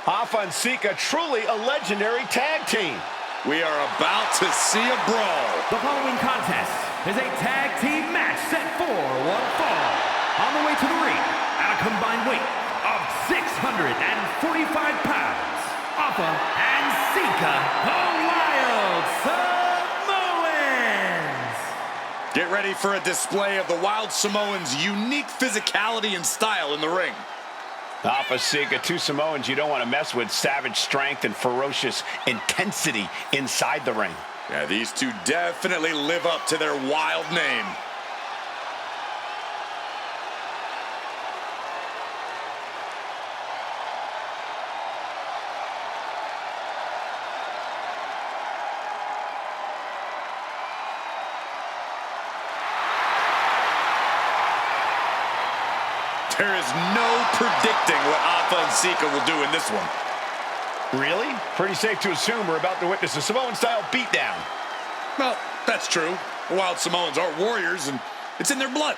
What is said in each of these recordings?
Alpha and Sika, truly a legendary tag team. We are about to see a brawl. The following contest is a tag team match set for one fall. On the way to the ring, at a combined weight of 645 pounds, Alpha and Sika, the Wild Samoans. Get ready for a display of the Wild Samoans' unique physicality and style in the ring. Alpha Sika, two Samoans you don't want to mess with. Savage strength and ferocious intensity inside the ring. Yeah, these two definitely live up to their wild name. There is no predicting what Alpha and Sika will do in this one. Really? Pretty safe to assume we're about to witness a Samoan-style beatdown. Well, that's true. The Wild Samoans are warriors, and it's in their blood.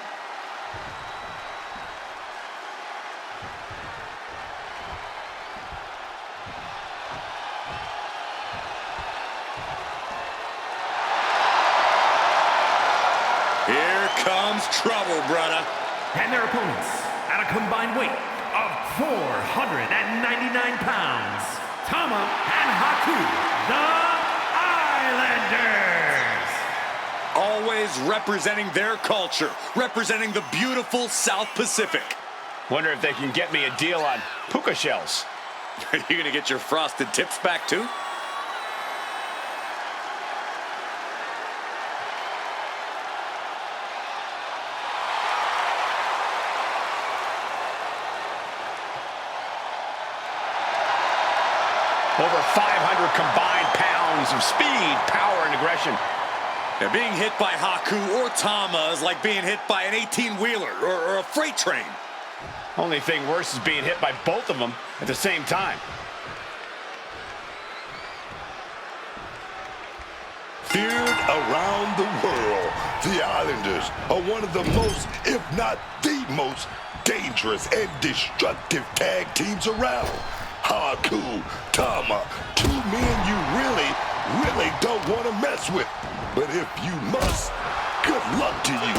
Here comes trouble, brother. And their opponents, at a combined weight of 499 pounds, Tama and Haku, the Islanders. Always representing their culture, representing the beautiful South Pacific. Wonder if they can get me a deal on puka shells. Are you going to get your frosted tips back, too? Over 500 combined pounds of speed, power, and aggression. Now, being hit by Haku or Tama is like being hit by an 18-wheeler or a freight train. Only thing worse is being hit by both of them at the same time. Feared around the world, the Islanders are one of the most, if not the most, dangerous and destructive tag teams around. Haku, Tama, two men you really don't want to mess with. But if you must, good luck to you.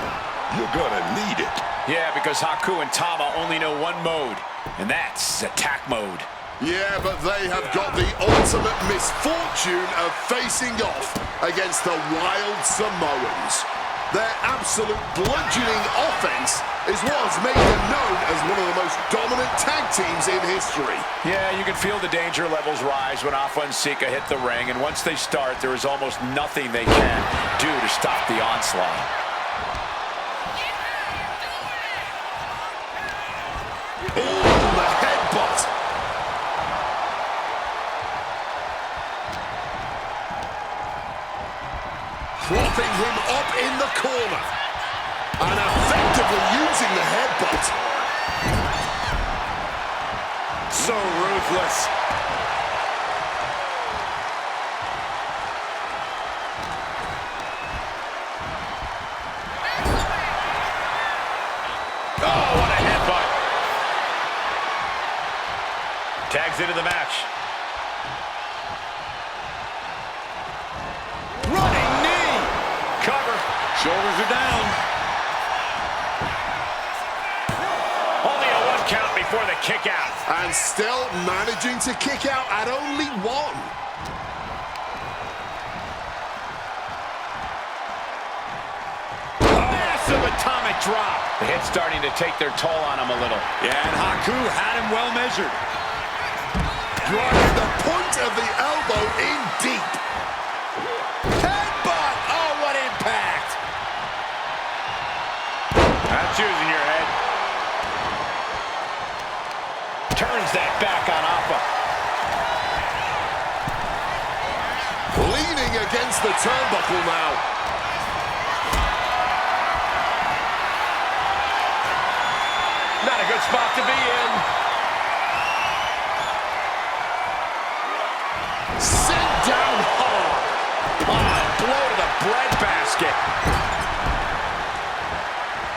You're gonna need it. Yeah, because Haku and Tama only know one mode, and that's attack mode. Yeah, but they have got the ultimate misfortune of facing off against the Wild Samoans. Their absolute bludgeoning offense is what has made them known as one of the most dominant tag teams in history. Yeah, you can feel the danger levels rise when Alpha and Sika hit the ring, and once they start, there is almost nothing they can do to stop the onslaught. Oh, the headbutt. Propping him up in the corner. And effectively using the headbutt. So ruthless. Oh, what a headbutt. Tags into the match. Running knee. Cover. Shoulders are down. Only a 1 count before the kick out. And still managing to kick out at only 1. Massive atomic drop. The hit's starting to take their toll on him a little. Yeah, and Haku had him well measured. Driving the point of the elbow in deep. Headbutt! Oh, what impact! That's using your head. Turns that back on Alpha. Leaning against the turnbuckle now. Not a good spot to be in. Sent down hard. Blow to the breadbasket.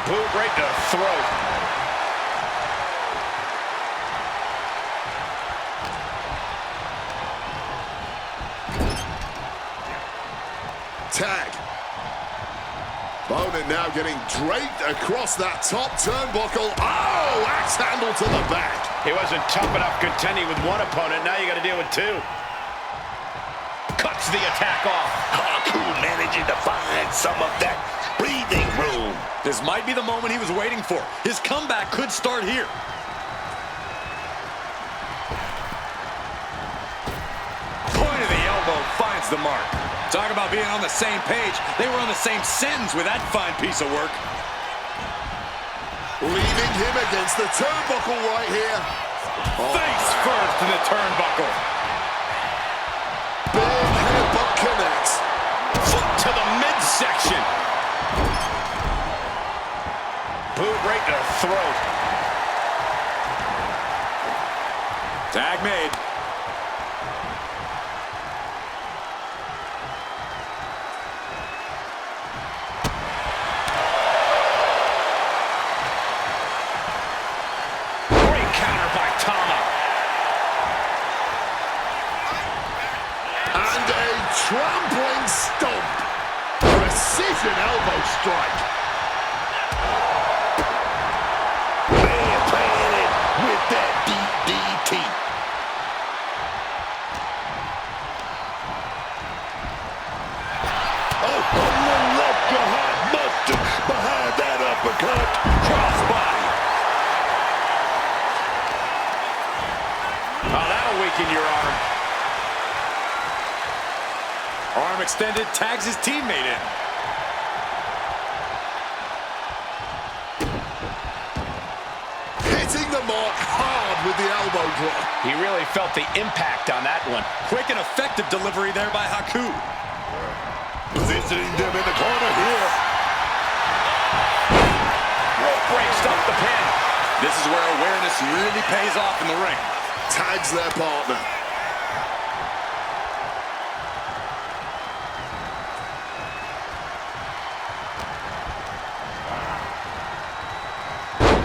Boot right to the throat. tag. Opponent now getting draped across that top turnbuckle. Oh, axe handle to the back. He wasn't tough enough contending with one opponent. Now you got to deal with two. Cuts the attack off. Haku managing to find some of that breathing room. This might be the moment he was waiting for. His comeback could start here. Point of the elbow finds the mark. Talk about being on the same page. They were on the same sentence with that fine piece of work. Leaving him against the turnbuckle right here. Face first to the turnbuckle. Big headbutt connects. Foot to the midsection. Boot right to the throat. Tag made. Great counter by Tama. And a trampling stomp. Precision elbow strike. Man playing it with that DDT. Oh, a little extra hot mustard behind that uppercut. Crossbody. Oh, that'll weaken your arm. Arm extended, tags his teammate in. Hitting the mark hard with the elbow drop. He really felt the impact on that one. Quick and effective delivery there by Haku. Positioning them in the corner here. Rope breaks up the pin. This is where awareness really pays off in the ring. Tags their partner.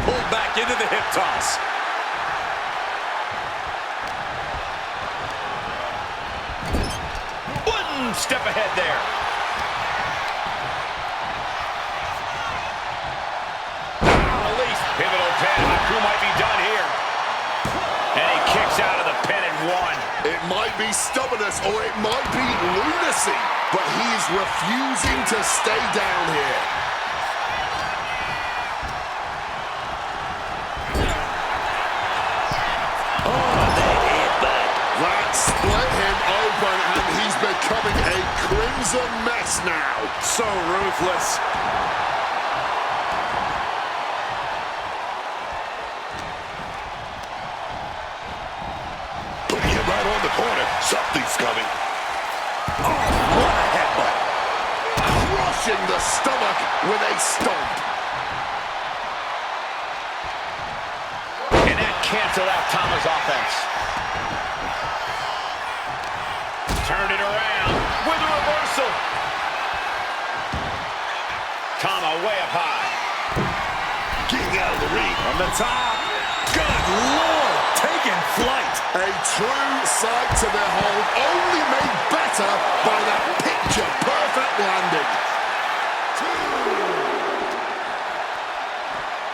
Pulled back into the hip toss. One step ahead there. Release. Pivotal pin. Haku might be done here. And he kicks out of the pin and one. It might be stubbornness or it might be lunacy, but he's refusing to stay down here. That split him open and he's becoming a crimson mess now. So ruthless. Putting him right on the corner. Something's coming. Oh, what a headbutt. Crushing the stomach with a stomp. And that canceled out Tama's offense. Turned it around with a reversal. Tama way up high. Getting out of the ring. From the top. Good Lord, taking flight. A true sight to behold, only made better by that picture-perfect landing.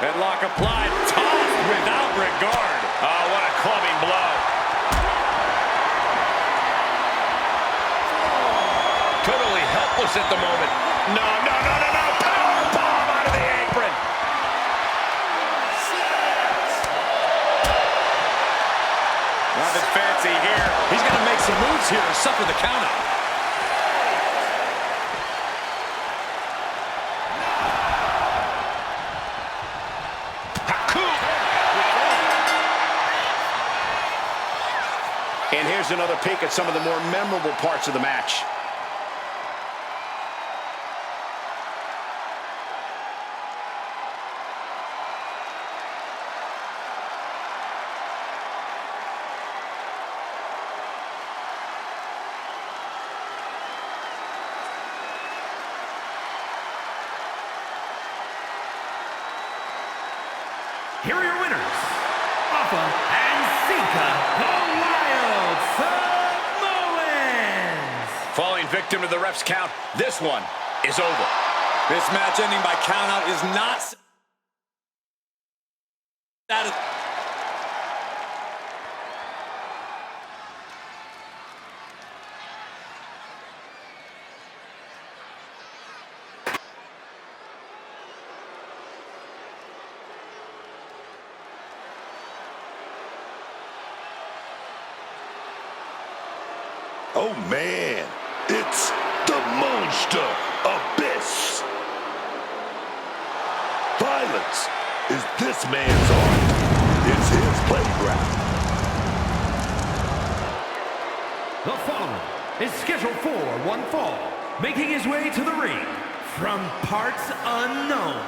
Headlock applied, tossed without regard. Oh, what a clubbing blow. Totally helpless at the moment. No. Power bomb out of the apron. Nothing fancy here. He's going to make some moves here to suffer the count out. And here's another peek at some of the more memorable parts of the match. Here are your winners, Alpha and Sika, the Wild Samoans. Falling victim victim to the ref's count. This one is over. This match ending by countout is not... That is... Oh man, it's the Monster Abyss. Violence is this man's art. It's his playground. The following is scheduled for one fall, making his way to the ring from parts unknown,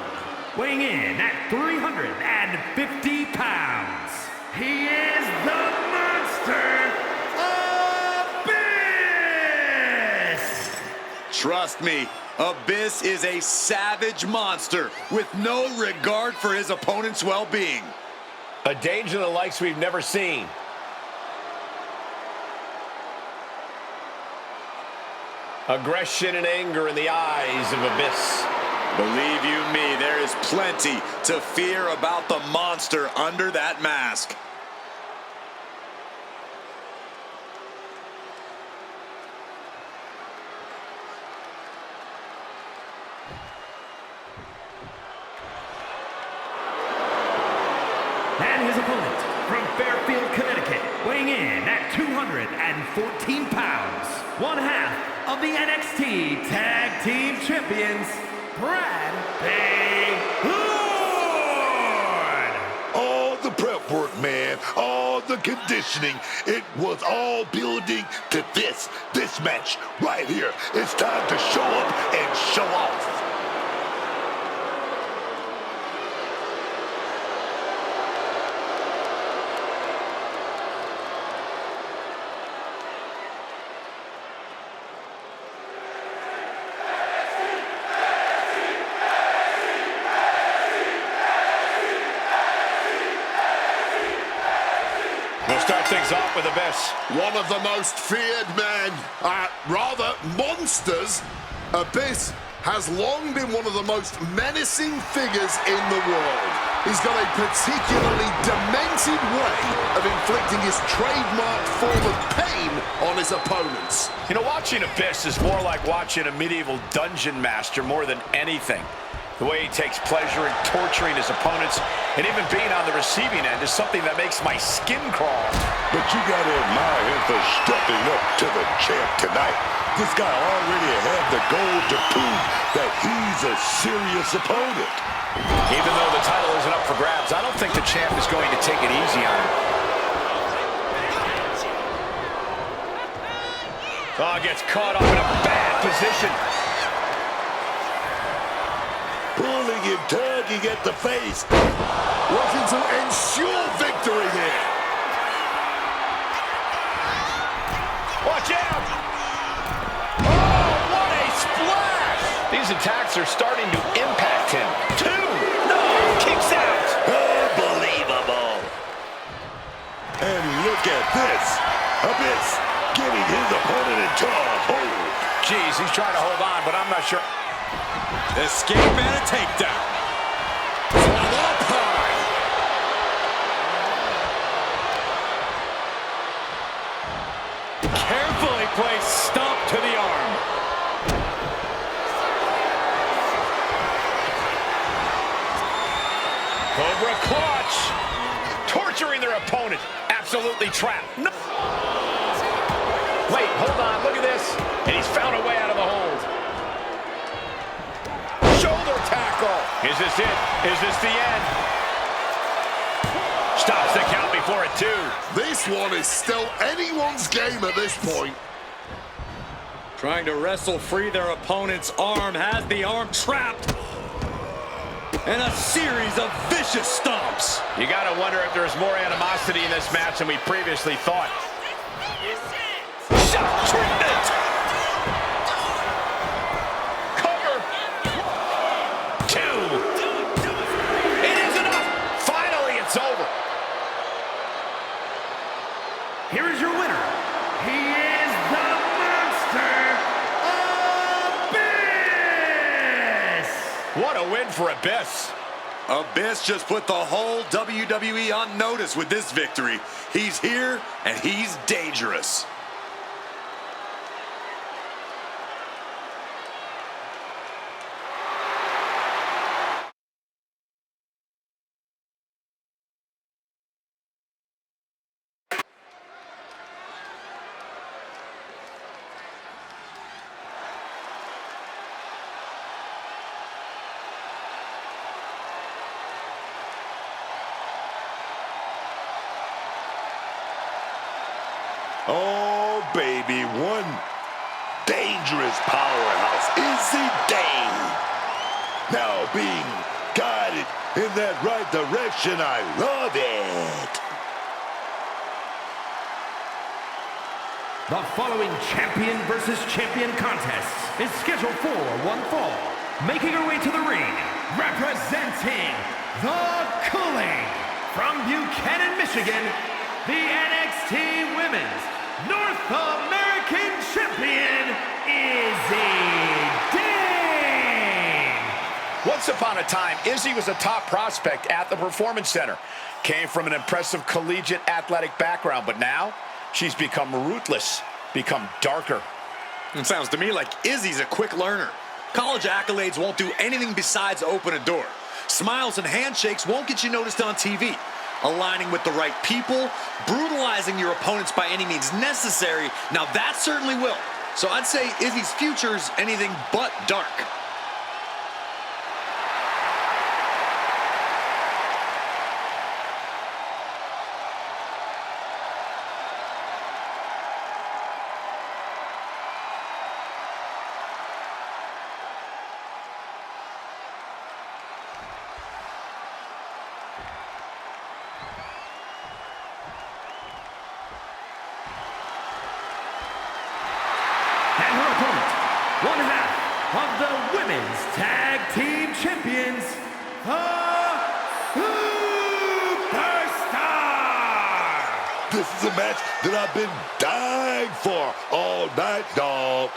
weighing in at 350 pounds. He is the Monster Abyss! Trust me, Abyss is a savage monster with no regard for his opponent's well-being. A danger the likes we've never seen. Aggression and anger in the eyes of Abyss. Believe you me, there is plenty to fear about the monster under that mask. And his opponent from Fairfield, Connecticut, weighing in at 214 pounds, one half of the NXT Tag Team Champions, Brad Lord! All the prep work, man, all the conditioning, it was all building to this match right here. It's time to show up and show off. We'll start things off with Abyss. One of the most feared men, rather monsters. Abyss has long been one of the most menacing figures in the world. He's got a particularly demented way of inflicting his trademarked form of pain on his opponents. You know, watching Abyss is more like watching a medieval dungeon master more than anything. The way he takes pleasure in torturing his opponents and even being on the receiving end is something that makes my skin crawl. But you gotta admire him for stepping up to the champ tonight. This guy already had the gold to prove that he's a serious opponent. Even though the title isn't up for grabs, I don't think the champ is going to take it easy on him. Oh, gets caught up in a bad position. Pulling him, tugging at the face. Looking to ensure victory here. Watch out! Oh, what a splash! These attacks are starting to impact him. Two! No! Kicks out! Unbelievable! And look at this. Abyss getting his opponent into a hold. Jeez, he's trying to hold on, but I'm not sure. Escape and a takedown. From up high. Carefully placed stomp to the arm. Cobra clutch! Torturing their opponent. Absolutely trapped. No. Wait, hold on, look at this. And he's found a way out of the hold. Shoulder tackle. Is this it? Is this the end? Stops the count before it, too. This one is still anyone's game at this point. Trying to wrestle free their opponent's arm, has the arm trapped. And a series of vicious stomps. You got to wonder if there's more animosity in this match than we previously thought. Shot treatment. Cover. Two. It is enough. Finally, it's over. Here is your winner. He is the Monster What a win for Abyss. Abyss just put the whole WWE on notice with this victory. He's here, and he's dangerous. Oh, baby, one dangerous powerhouse, Izzy Dane. Now being guided in that right direction, I love it. The following champion versus champion contest is scheduled for one fall. Making her way to the ring, representing the Culling from Buchanan, Michigan, the NXT Women's North American Champion, Izzy Dane. Once upon a time, Izzy was a top prospect at the Performance Center. Came from an impressive collegiate athletic background, but now she's become ruthless, become darker. It sounds to me like Izzy's a quick learner. College accolades won't do anything besides open a door. Smiles and handshakes won't get you noticed on TV. Aligning with the right people, brutalizing your opponents by any means necessary, now that certainly will. So I'd say Izzy's future's anything but dark. And her opponent, one half of the Women's Tag Team Champions, the Superstar. This is a match that I've been dying for all night, dog.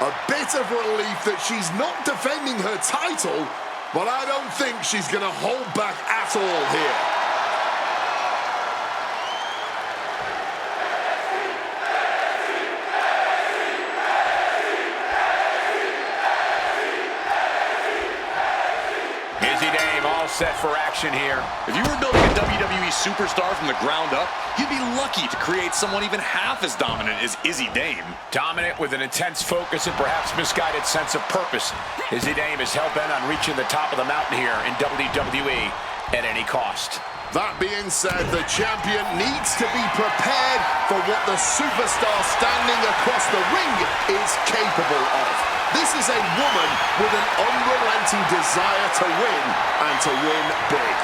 A bit of relief that she's not defending her title, but I don't think she's going to hold back at all here. Izzy Dane all set for action here. If you were building a WWE superstar from the ground up, you'd be lucky to create someone even half as dominant as Izzy Dane. Dominant with an intense focus and perhaps misguided sense of purpose. Izzy Dane is hell-bent on reaching the top of the mountain here in WWE at any cost. That being said, the champion needs to be prepared for what the superstar standing across the ring is capable of. This is a woman with an unrelenting desire to win, and to win big.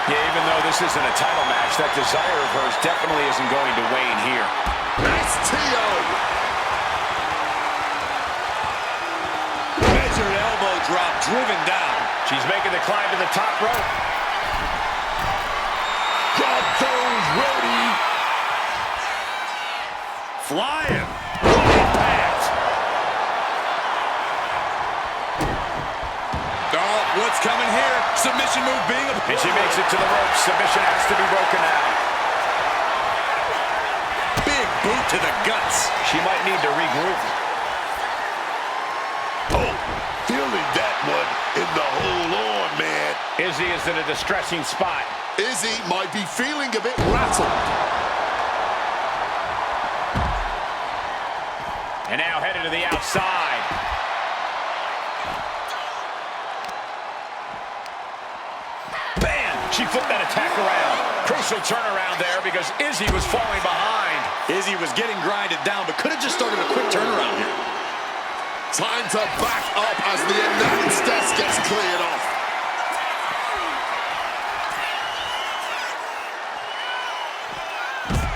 Yeah, even though this isn't a title match, that desire of hers definitely isn't going to wane here. STO. Measured elbow drop driven down. She's making the climb to the top rope. Got those ready. Flying. Oh, what's coming here? Submission move being a... And she makes it to the ropes. Submission has to be broken out. Big boot to the guts. She might need to regroup. Oh, feeling that one in the whole arm, man. Izzy is in a distressing spot. Izzy might be feeling a bit rattled. And now headed to the outside. Bam! She flipped that attack around. Crucial turnaround there because Izzy was falling behind. Izzy was getting grinded down, but could have just started a quick turnaround here. Time to back up as the announce desk gets cleared off.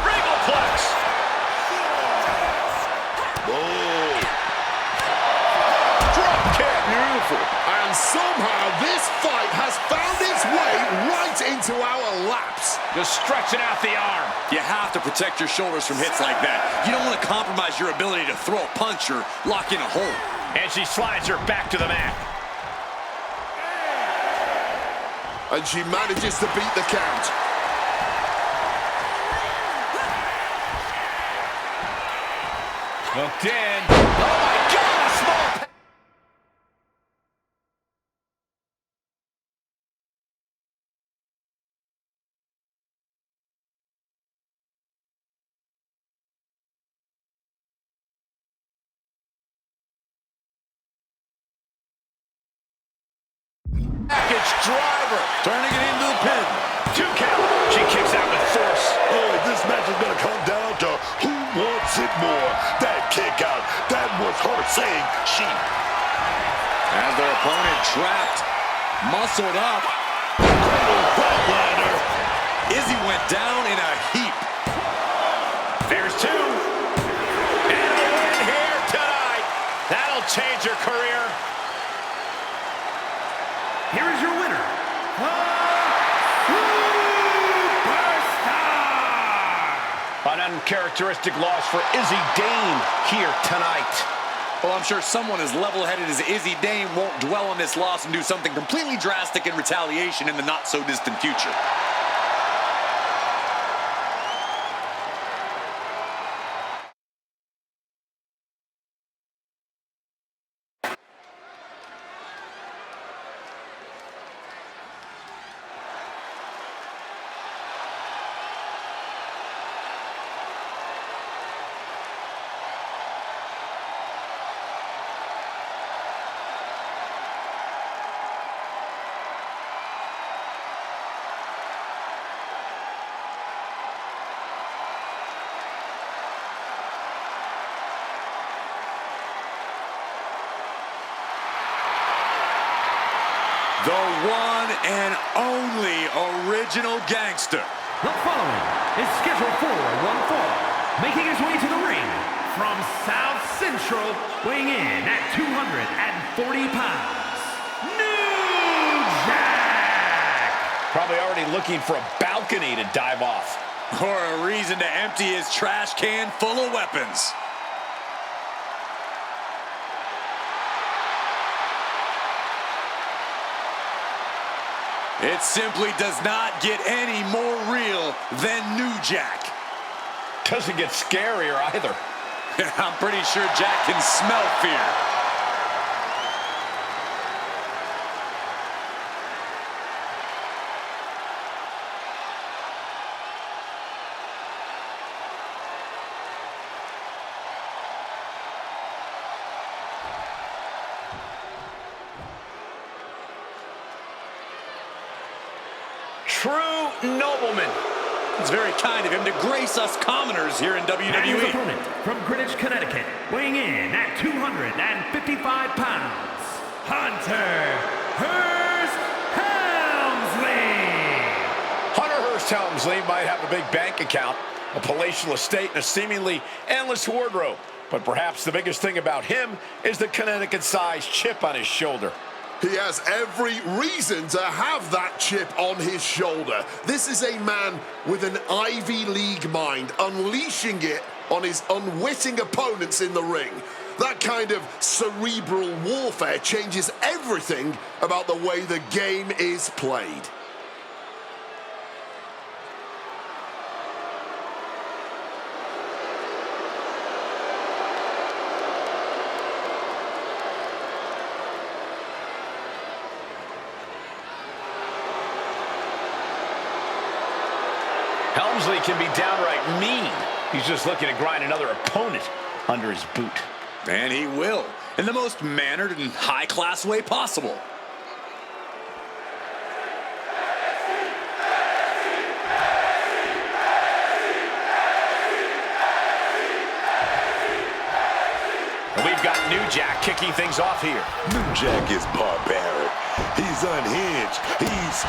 Regalplex. Oh, Drop kick. Beautiful. And somehow this fight has found its way right into our laps. Just stretching out the arm. You have to protect your shoulders from hits like that. You don't want to compromise your ability to throw a punch or lock in a hold. And she slides her back to the mat. And she manages to beat the count. Hooked in. Oh my God, a small... Package driver. Turning it into the pin. 2 count. She kicks out with force. Oh, this match is going to come down to who wants it more. That kick out, that was her saying she. As their opponent trapped, muscled up. Flatliner. Izzy went down in a heap. There's 2. And a win here tonight. That'll change her career. Here is your winner, the Superstar! An uncharacteristic loss for Izzy Dane here tonight. Well, I'm sure someone as level-headed as Izzy Dane won't dwell on this loss and do something completely drastic in retaliation in the not-so-distant future. The one and only original gangster. The following is scheduled for one fall, making his way to the ring from South Central, weighing in at 240 pounds, New Jack! Probably already looking for a balcony to dive off. Or a reason to empty his trash can full of weapons. It simply does not get any more real than New Jack. Doesn't get scarier either. I'm pretty sure Jack can smell fear. True nobleman. It's very kind of him to grace us commoners here in And his WWE. opponent from Greenwich, Connecticut, weighing in at 255 pounds, Hunter Hearst Helmsley! Hunter Hearst Helmsley might have a big bank account, a palatial estate, and a seemingly endless wardrobe. But perhaps the biggest thing about him is the Connecticut-sized chip on his shoulder. He has every reason to have that chip on his shoulder. This is a man with an Ivy League mind, unleashing it on his unwitting opponents in the ring. That kind of cerebral warfare changes everything about the way the game is played. Helmsley can be downright mean. He's just looking to grind another opponent under his boot. And he will, in the most mannered and high-class way possible. We've got New Jack kicking things off here. New Jack is barbaric. He's unhinged. He's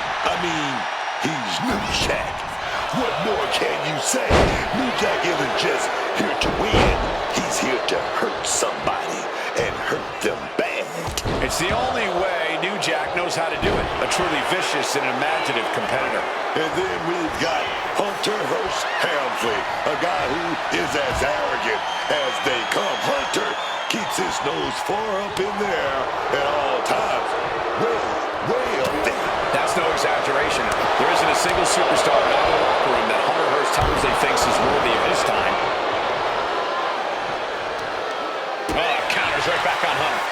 New Jack. What more can you say? New Jack isn't just here to win. He's here to hurt somebody and hurt them bad. It's the only way New truly vicious and imaginative competitor. And then we've got Hunter Hearst Helmsley, a guy who is as arrogant as they come. Hunter keeps his nose far up in there at all times. Way up there. That's no exaggeration. There isn't a single superstar in the locker room that Hunter Hearst Helmsley thinks is worthy of his time. Oh, counters right back on Hunter.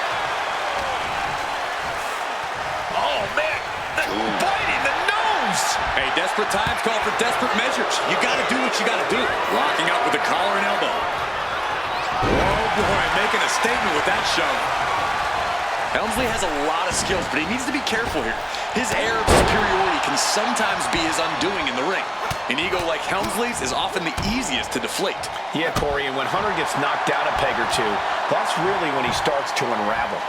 Oh, man. Biting the nose. Hey, desperate times call for desperate measures. You got to do what you got to do. Locking up with the collar and elbow. Oh, boy, making a statement with that shove. Helmsley has a lot of skills, but he needs to be careful here. His air of superiority can sometimes be his undoing in the ring. An ego like Helmsley's is often the easiest to deflate. Yeah, Corey, and when Hunter gets knocked down a peg or two, that's really when he starts to unravel.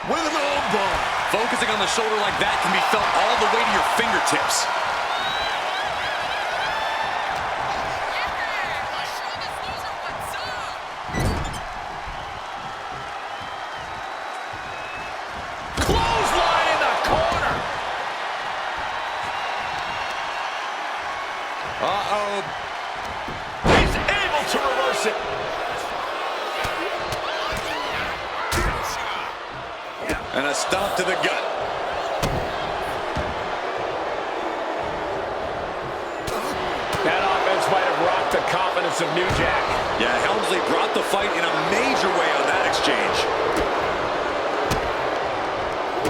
With an armbar. Focusing on the shoulder like that can be felt all the way to your fingertips. Clothesline in the corner. Uh-oh. He's able to reverse it. And a stomp to the gut. That offense might have rocked the confidence of New Jack. Yeah, Helmsley brought the fight in a major way on that exchange.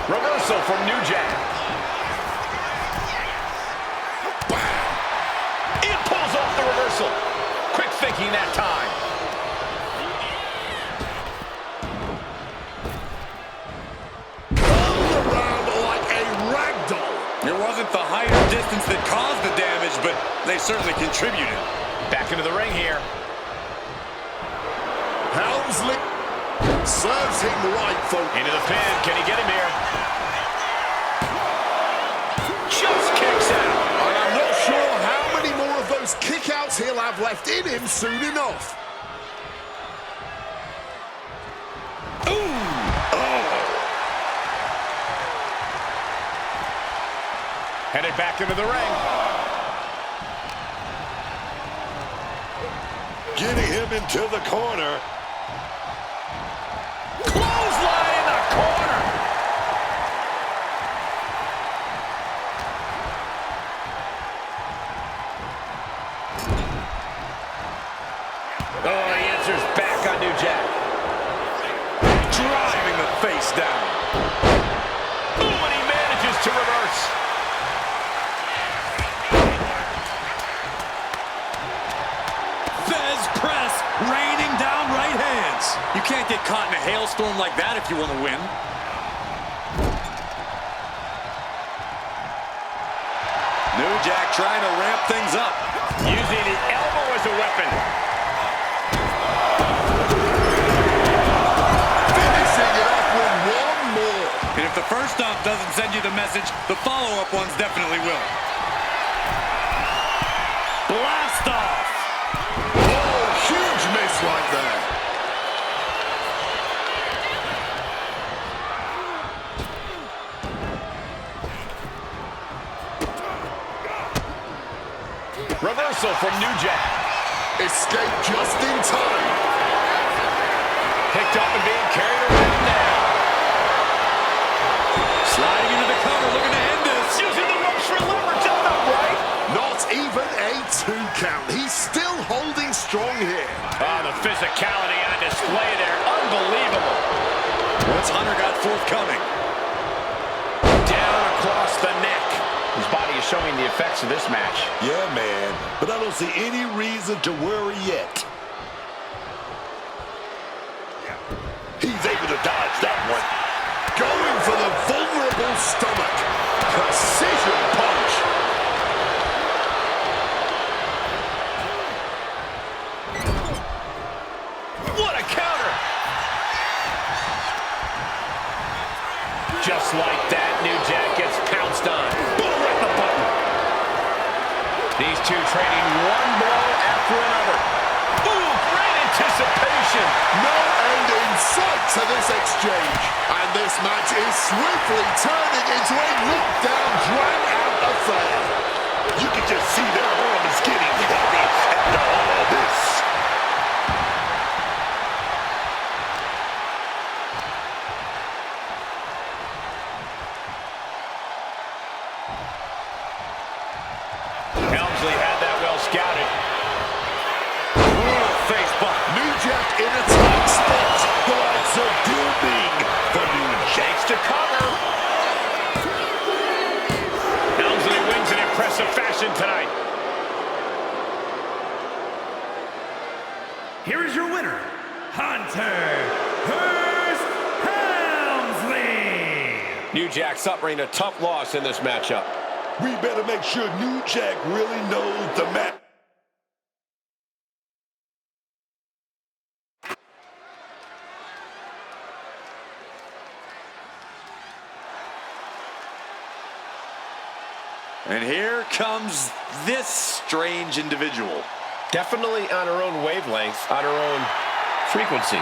Reversal from New Jack. It pulls off the reversal. Quick thinking that time. It wasn't the height or distance that caused the damage, but they certainly contributed. Back into the ring here. Helmsley serves him right, folks. Into the pin. Can he get him here? Just kicks out. And I'm not sure how many more of those kickouts he'll have left in him soon enough. Headed back into the ring. Getting him into the corner. Clothesline in the corner. Oh, he answers back on New Jack. Driving the face down. Ooh, and he manages to reverse. Fez press, raining down right hands. You can't get caught in a hailstorm like that if you want to win. New Jack trying to ramp things up. Using the elbow as a weapon. Finishing it up with one more. And if the first stomp doesn't send you the message, the follow-up ones definitely will. Blast off. Oh, huge miss right there. Reversal from New Jack. Escape just in time. Picked up and being carried around now. Sliding into the cover, looking to end this. Using the ropes for leverage, that's not right. Not even a 2 count. He's still holding strong here. Oh, the physicality on display there. Unbelievable. What's Hunter got forthcoming? Down across the neck. His body is showing the effects of this match. Yeah, man. But I don't see any reason to worry yet. He's able to dodge that one. Going for the vulnerable stomach. Precision punch. What a counter! Just like that, New Jack gets pounced on. Boom, right in the button. These two trading one blow after another. Ooh, great anticipation. No end in sight to this exchange. And this match is swiftly turning into a knockdown, drag-out affair. You can just see their arms getting heavy after all this. Helmsley had that well scouted. Brutal face bump. New Jack in a tight spot. The lights are dimming for New Jack. To cover. Helmsley wins in impressive fashion tonight. Here is your winner, Hunter Hearst Helmsley. New Jack suffering a tough loss in this matchup. We better make sure New Jack really knows the match. And here comes this strange individual. Definitely on her own wavelength, on her own frequency.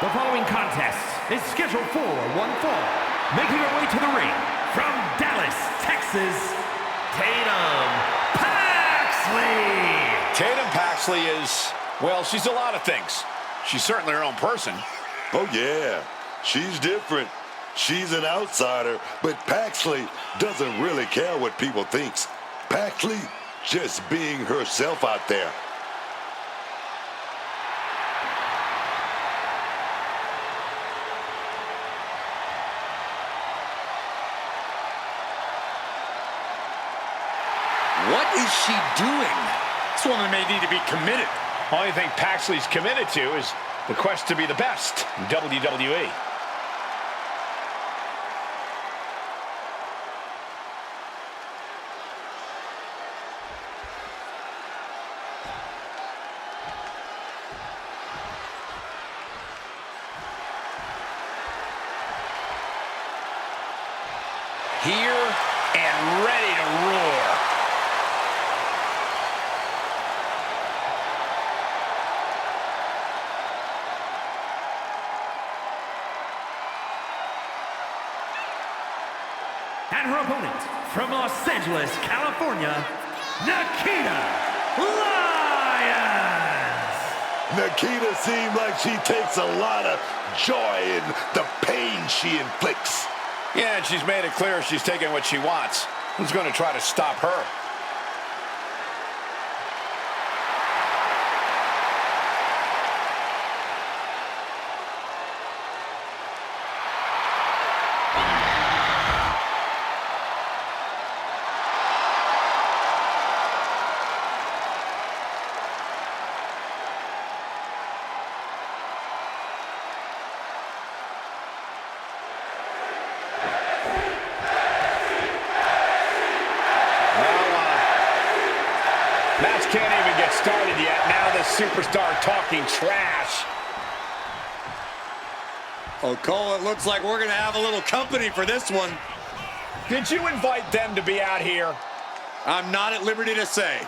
The following contest is scheduled for one fall. Making her way to the ring from Dallas, Texas, Tatum Paxley. Tatum Paxley is, well, she's a lot of things. She's certainly her own person. Oh, yeah. She's different. She's an outsider, but Paxley doesn't really care what people thinks. Paxley just being herself out there. What is she doing? This woman may need to be committed. Only thing Paxley's committed to is the quest to be the best in WWE. Here and ready to roar. And her opponent from Los Angeles, California, Nikita Lyons. Nikita seems like she takes a lot of joy in the pain she inflicts. Yeah, and she's made it clear she's taking what she wants. Who's going to try to stop her? Match can't even get started yet. Now the superstar talking trash. Oh, Cole, it looks like we're going to have a little company for this one. Did you invite them to be out here? I'm not at liberty to say.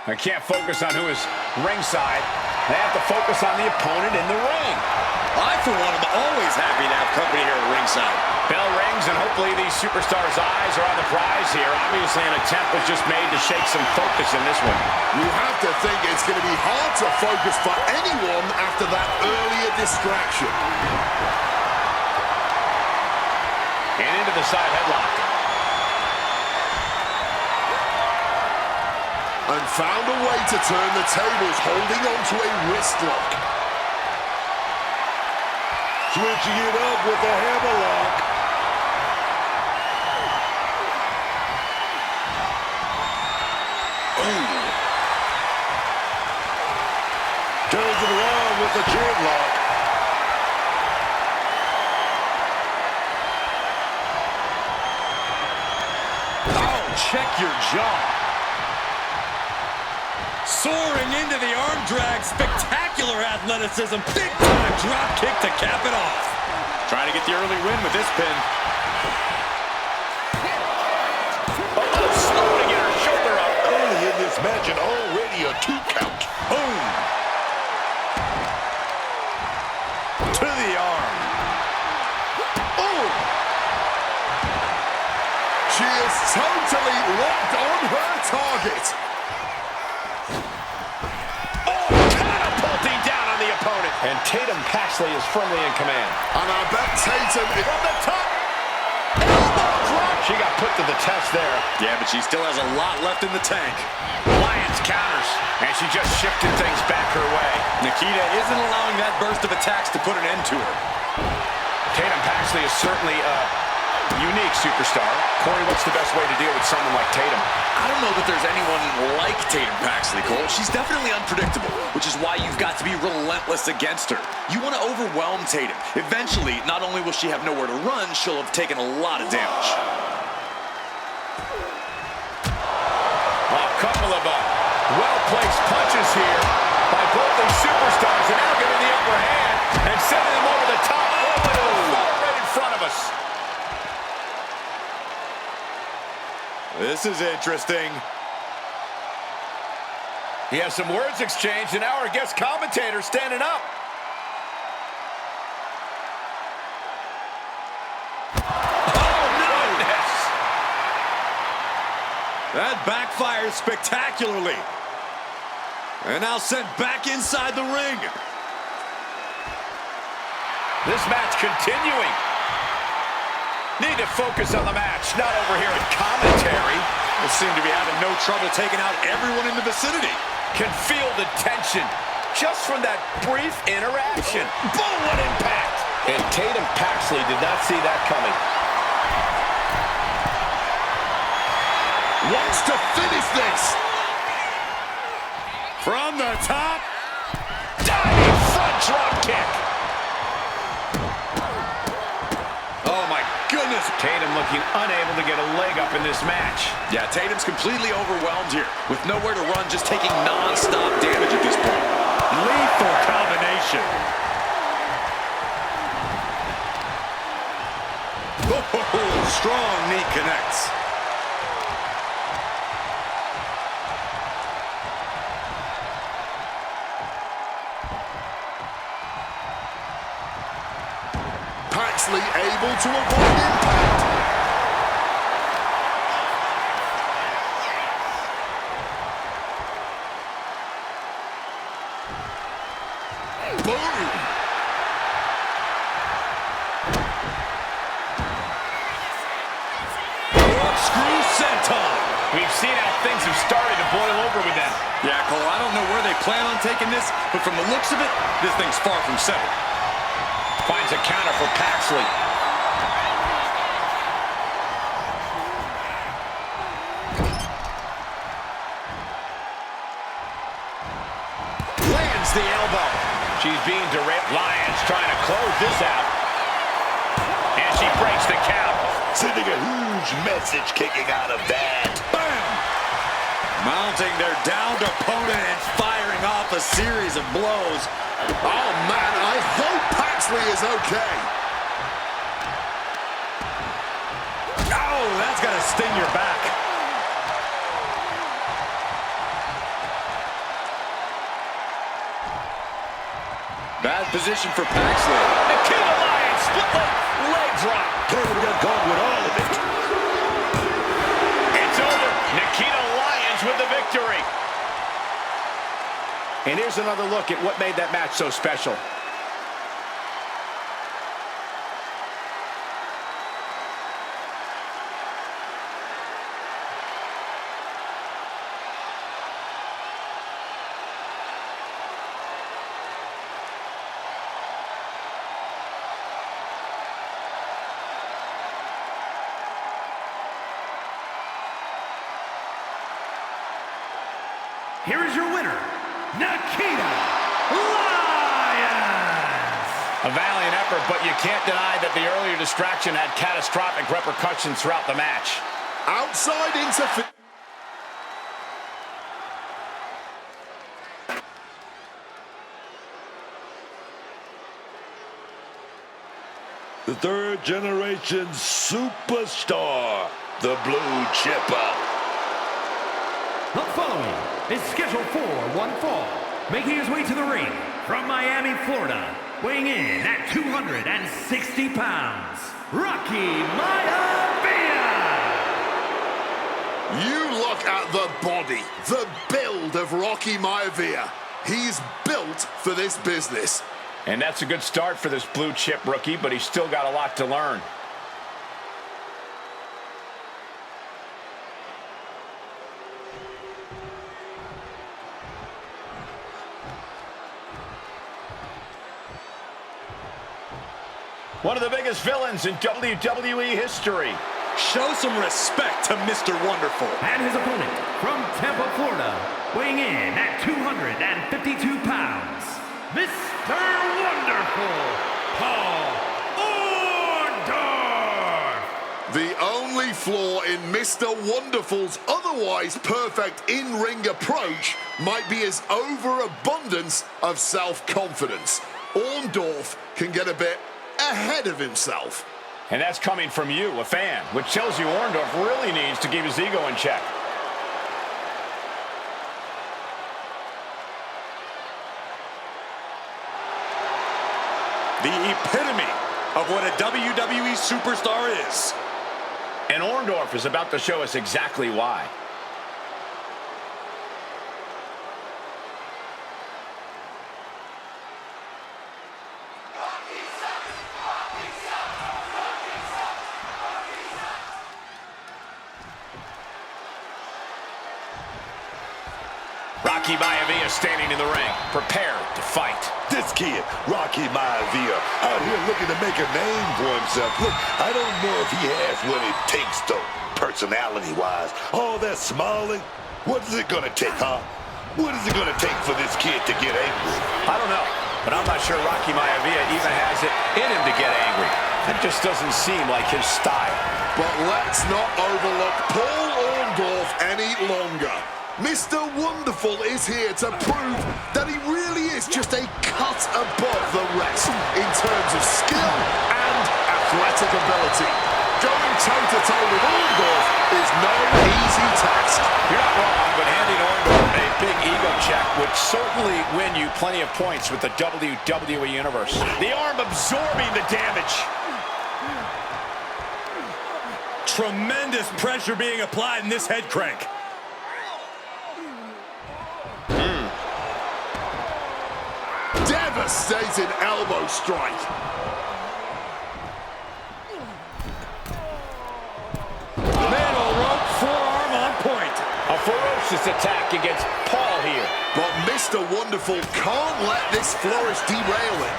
I can't focus on who is ringside. They have to focus on the opponent in the ring. I, for one, am always happy to have company here at ringside. Bell rings, and hopefully these superstars' eyes are on the prize here. Obviously, an attempt was just made to shake some focus in this one. You have to think it's going to be hard to focus for anyone after that earlier distraction. And into the side headlock. And found a way to turn the tables, holding on to a wrist lock. Switching it up with a hammerlock. Turns it around with a chin lock. Oh, check your jaw. Soaring into the arm drag, spectacular athleticism, big time drop kick to cap it off. Trying to get the early win with this pin. A little slow to get her shoulder up. Early in this match and already a 2 count. Boom. To the arm. Oh! She is totally locked on her target. Oh, catapulting down on the opponent. And Tatum Paxley is firmly in command. And I bet Tatum is From the top. Elbow drop. She got put to the test there. Yeah, but she still has a lot left in the tank. Lyons counters, and she just shifted things back her way. Nikita isn't allowing that burst of attacks to put an end to her. Tatum Paxley is certainly a unique superstar. Corey, what's the best way to deal with someone like Tatum? I don't know that there's anyone like Tatum Paxley, Cole. She's definitely unpredictable, which is why you've got to be relentless against her. You want to overwhelm Tatum. Eventually, not only will she have nowhere to run, she'll have taken a lot of damage. A couple of well-placed punches here by both these superstars, and now getting the upper hand and sending them over the top. Oh, right in front of us. This is interesting. He has some words exchanged, and now our guest commentator standing up. Oh, goodness. That backfires spectacularly. And now sent back inside the ring. This match continuing. Need to focus on the match, not over here in commentary. They seem to be having no trouble taking out everyone in the vicinity. Can feel the tension just from that brief interaction. Boom, what impact! And Tatum Paxley did not see that coming. wants to finish this. From the top. Diving front drop kick. Oh, my goodness. Tatum looking unable to get a leg up in this match. Yeah, Tatum's completely overwhelmed here. With nowhere to run, just taking non-stop damage at this point. Lethal combination. Oh, strong knee connects. Paxley able to avoid impact. Boom! Screw senton. We've seen how things have started to boil over with them. Yeah, Cole, I don't know where they plan on taking this, but from the looks of it, this thing's far from settled. Finds a counter for Paxley. Lands the elbow. She's being derailed. Lyons trying to close this out. And she breaks the count. Sending a huge message kicking out of that. Bam! Mounting their downed opponent and firing off a series of blows. Oh, man, I hope Paxley is okay. Oh, that's got to sting your back. Bad position for Paxley. Nikita Lyons split leg drop. Tatum got gone with all of it. It's over. Nikita Lyons with the victory. And here's another look at what made that match so special. Here is your winner, Nikita Lyons! A valiant effort, but you can't deny that the earlier distraction had catastrophic repercussions throughout the match. Outside interference. The third generation superstar, the Blue Chipper. The following is scheduled for one fall. Making his way to the ring from Miami, Florida, weighing in at 260 pounds, Rocky Maivia! You look at the body, the build of Rocky Maivia. He's built for this business. And that's a good start for this blue chip rookie, but he's still got a lot to learn. One of the biggest villains in WWE history. Show some respect to Mr. Wonderful. And his opponent from Tampa, Florida, weighing in at 252 pounds, Mr. Wonderful, Paul Orndorff. The only flaw in Mr. Wonderful's otherwise perfect in-ring approach might be his overabundance of self-confidence. Orndorff can get a bit ahead of himself. And that's coming from you, a fan, which tells you Orndorff really needs to keep his ego in check. The epitome of what a WWE superstar is. And Orndorff is about to show us exactly why. Rocky Maivia standing in the ring, prepared to fight. This kid, Rocky Maivia, out here looking to make a name for himself. Look, I don't know if he has what it takes, though, personality-wise. All that smiling, what is it going to take, huh? What is it going to take for this kid to get angry? I don't know, but I'm not sure Rocky Maivia even has it in him to get angry. That just doesn't seem like his style. But let's not overlook Paul Orndorff any longer. Mr. Wonderful is here to prove that he really is just a cut above the rest in terms of skill and athletic ability. Going toe-to-toe with Orndorff is no easy task. You're not wrong, but handing Orndorff a big ego check would certainly win you plenty of points with the WWE Universe. The arm absorbing the damage. Tremendous pressure being applied in this head crank. Devastating elbow strike. Middle rope forearm on point. A ferocious attack against Paul here. But Mr. Wonderful can't let this flourish derail him.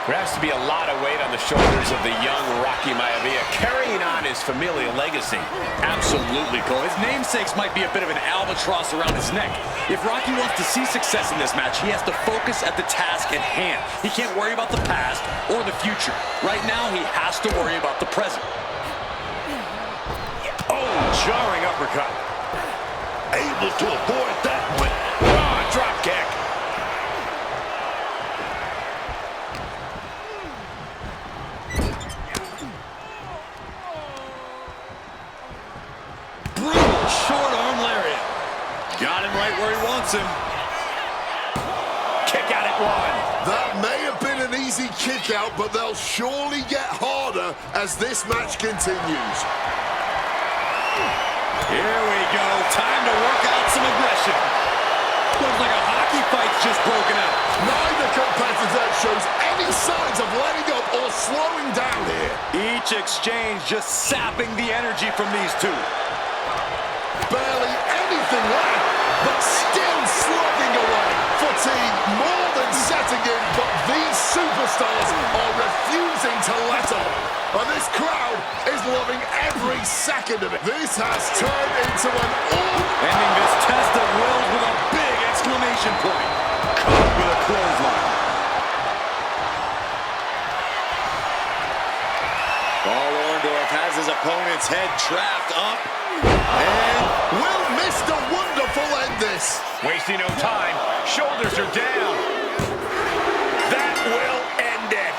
There has to be a lot of weight on the shoulders of the young Rocky Maivia, carrying on his familial legacy. Absolutely, Cole. His namesakes might be a bit of an albatross around his neck. If Rocky wants to see success in this match, he has to focus at the task at hand. He can't worry about the past or the future. Right now, he has to worry about the present. Oh, jarring uppercut. Able to avoid that one. Oh, drop kick. Brutal short arm lariat. Got him right where he wants him. Kick out at one. That may have been an easy kick out, but they'll surely get harder as this match continues. Here we go. Time to work out some aggression. Looks like a hockey fight's just broken out. Neither competitor shows any signs of letting up or slowing down here. Each exchange just sapping the energy from these two. Barely anything left, but still slugging away. Fatigue more than setting in, but these superstars are refusing to let up. And this crowd is loving every second of it. This has turned into an Ending this test of wills with a big exclamation point. Caught with a clothesline. Paul Orndorff has his opponent's head trapped up. And will Mr. Wonderful end this? Wasting no time. Shoulders are down. That will end it.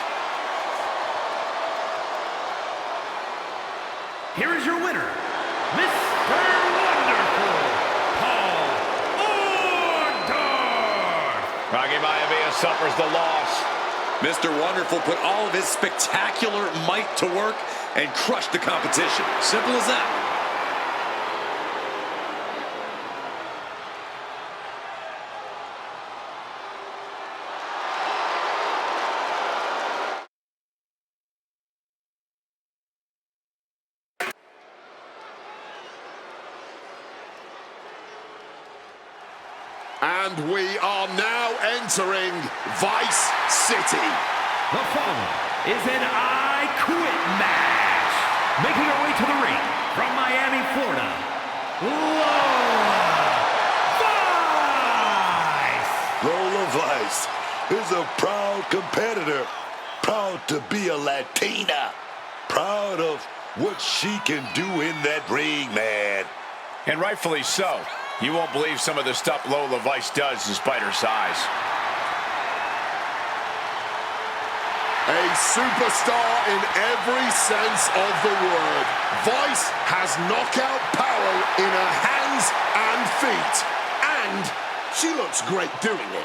Here is your winner, Mr. Wonderful, Paul Rocky Maivia suffers the loss. Mr. Wonderful put all of his spectacular might to work and crushed the competition. Simple as that. And we are now entering Vice City. The following is an I Quit match. Making her way to the ring from Miami, Florida, Lola Vice. Lola Vice is a proud competitor, proud to be a Latina, proud of what she can do in that ring, man. And rightfully so. You won't believe some of the stuff Lola Vice does despite her size. A superstar in every sense of the word. Vice has knockout power in her hands and feet. And she looks great doing it.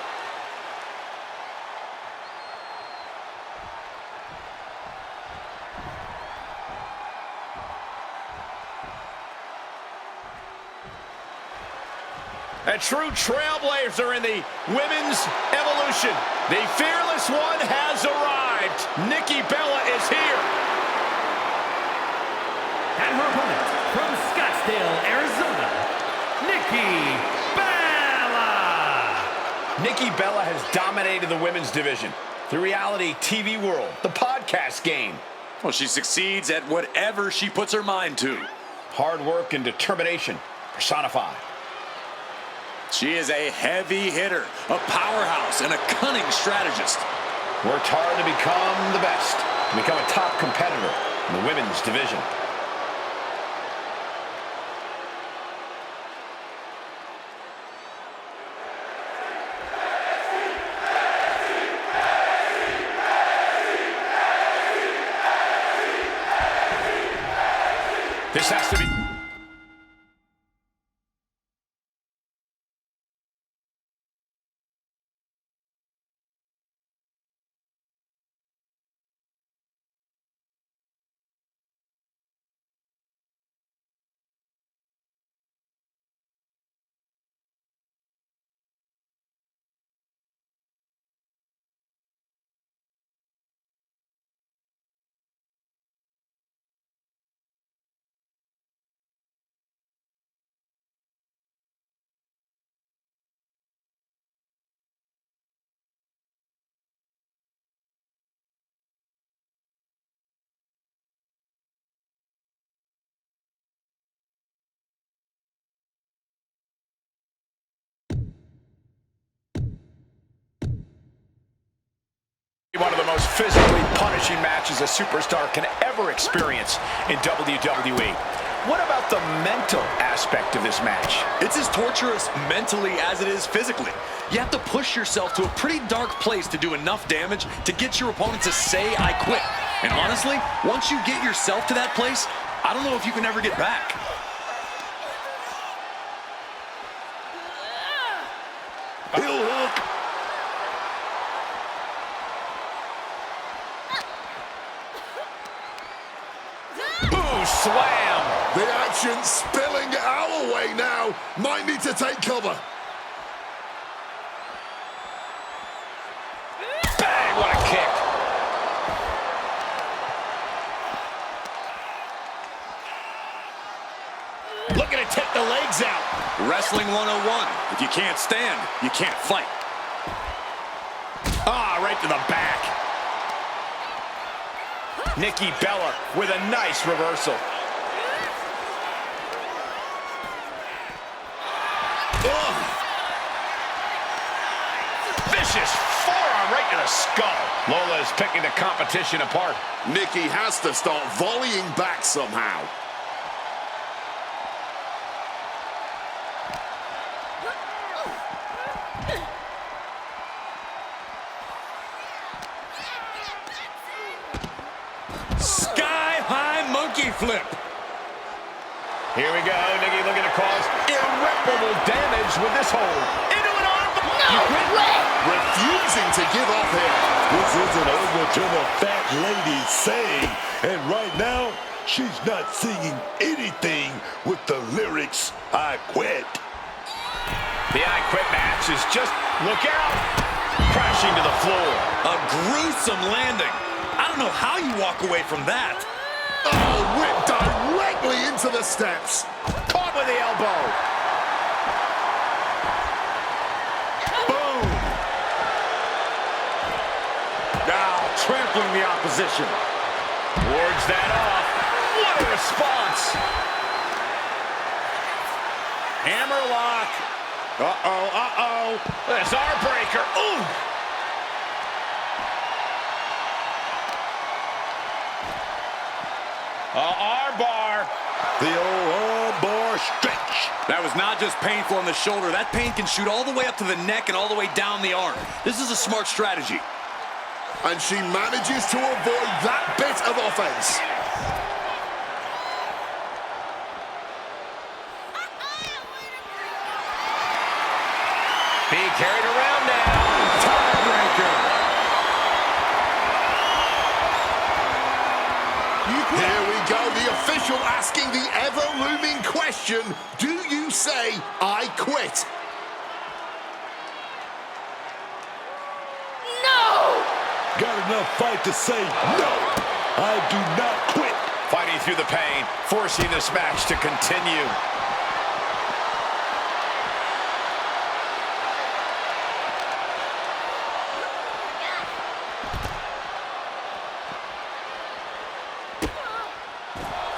A true trailblazer in the women's evolution. The fearless one has arrived. Nikki Bella is here. And her opponent from Scottsdale, Arizona, Nikki Bella. Nikki Bella has dominated the women's division, the reality TV world, the podcast game. Well, she succeeds at whatever she puts her mind to. Hard work and determination personified. She is a heavy hitter, a powerhouse, and a cunning strategist. Worked hard to become the best, to become a top competitor in the women's division. This has to be... One of the most physically punishing matches a superstar can ever experience in WWE. What about the mental aspect of this match? It's as torturous mentally as it is physically. You have to push yourself to a pretty dark place to do enough damage to get your opponent to say, "I quit." And honestly, once you get yourself to that place, I don't know if you can ever get back. Heel hook. Slam! The action spilling our way now. Might need to take cover. Bang! What a kick! Looking to take the legs out. Wrestling 101. If you can't stand, you can't fight. Ah, right to the back. Nikki Bella with a nice reversal. Ugh. Vicious forearm right to the skull. Lola is picking the competition apart. Nikki has to start volleying back somehow. Sky-high monkey flip. Here we go. Nikki looking to cause irreparable damage with this hold. Into an arm. No way! Refusing to give up here. This isn't over till the fat lady sing. And right now, she's not singing anything with the lyrics, I quit. The I Quit match is just, look out, crashing to the floor. A gruesome landing. I don't know how you walk away from that. Oh, whipped directly into the steps. Caught with the elbow. Boom. Now trampling the opposition. Wards that off. What a response. Hammerlock. Uh-oh, uh-oh. This arm breaker. Ooh. Arm bar. The old arm bar stretch. That was not just painful on the shoulder. That pain can shoot all the way up to the neck and all the way down the arm. This is a smart strategy. And she manages to avoid that bit of offense. Being carried around now. Tiebreaker. Here we go, the official asking the ever-looming question, do you say, I quit? No! Got enough fight to say no. I do not quit. Fighting through the pain, forcing this match to continue.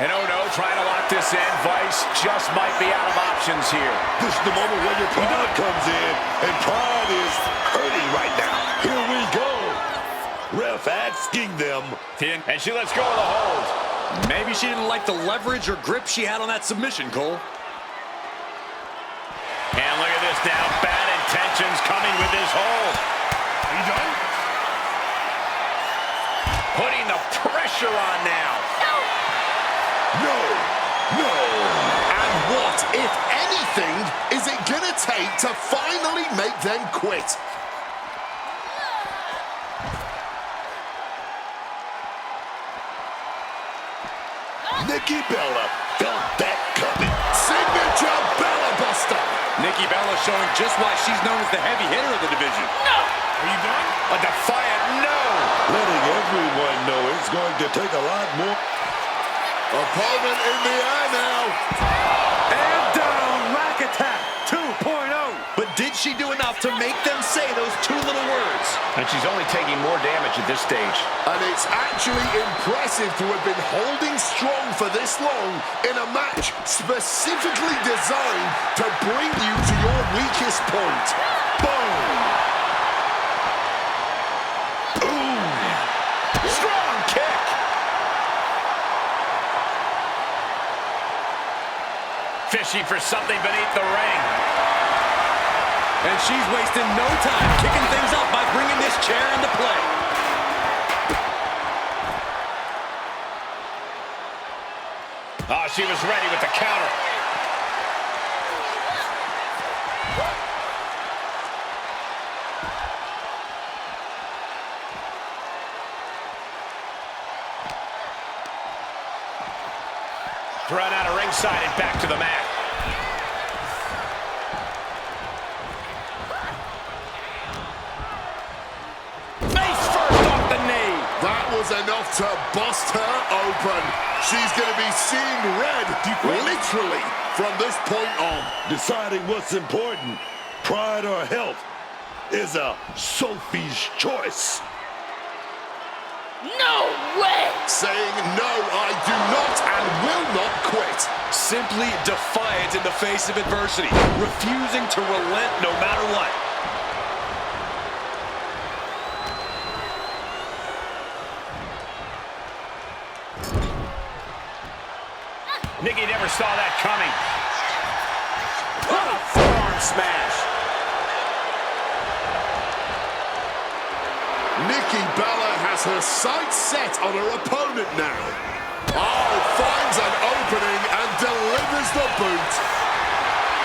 And oh no, trying to lock this in. Vice just might be out of options here. This is the moment where your pride comes in, and pride is hurting right now. Here we go. Ref asking them. And she lets go of the hold. Maybe she didn't like the leverage or grip she had on that submission, Cole. And look at this now. Bad intentions coming with this hold. Are you done? Putting the pressure on now. No, no. And what, if anything, is it gonna take to finally make them quit? Nikki Bella felt that coming. Signature Bella Buster. Nikki Bella showing just why she's known as the heavy hitter of the division. No! Are you done? A defiant no. Letting everyone know it's going to take a lot more. Opponent in the air now. And down, rack attack 2.0. But did she do enough to make them say those two little words? And she's only taking more damage at this stage. And it's actually impressive to have been holding strong for this long in a match specifically designed to bring you to your weakest point. Boom! Ooh! Strong kick! Fishing for something beneath the ring. And she's wasting no time kicking things up by bringing this chair into play. Oh, she was ready with the counter. Thrown out of ringside and back to the mat. Face first off the knee. That was enough to bust her open. She's going to be seeing red, literally, from this point on. Deciding what's important, pride or health, is a Sophie's choice. No way! Saying, no, I do not and will not quit. Simply defiant in the face of adversity, refusing to relent no matter what. Nikki never saw that coming. What a forearm smash. Nikki Bella has her sights set on her opponent now. Oh, finds an opening and delivers the boot.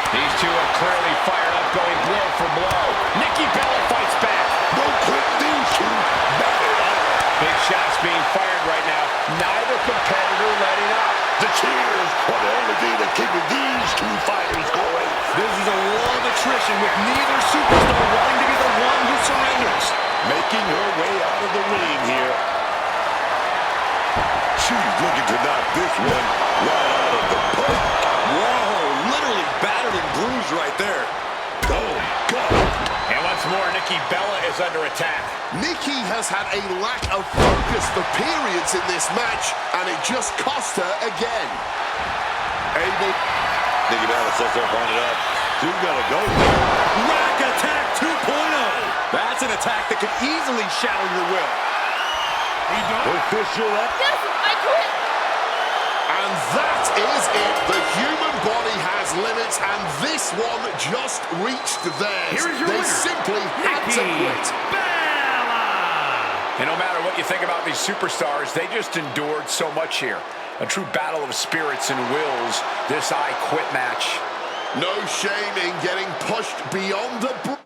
These two are clearly fired up, going blow for blow. Nikki Bella fights back. Don't quit these two. Battle out. Big shots being fired right now. Neither competitor letting up. The cheers are the only thing that keeping these two fighters going. This is a war of attrition with neither superstar wanting to be the one who surrenders. Making her way out of the ring here. She's looking to knock this one right out of the park. Whoa, literally battered and bruised right there. Oh, God. And once more, Nikki Bella is under attack. Nikki has had a lack of focus for periods in this match, and it just cost her again. Able. Nikki Bella sets her opponent up. She's gonna go. Rack Attack 2.0. That's an attack that could easily shatter your will. Official up. Yes, I quit. And that is it. The human body has limits, and this one just reached theirs. Here is your They winner, simply had to Nikki quit. Bella. And no matter what you think about these superstars, they just endured so much here. A true battle of spirits and wills, this I Quit match. No shame in getting pushed beyond the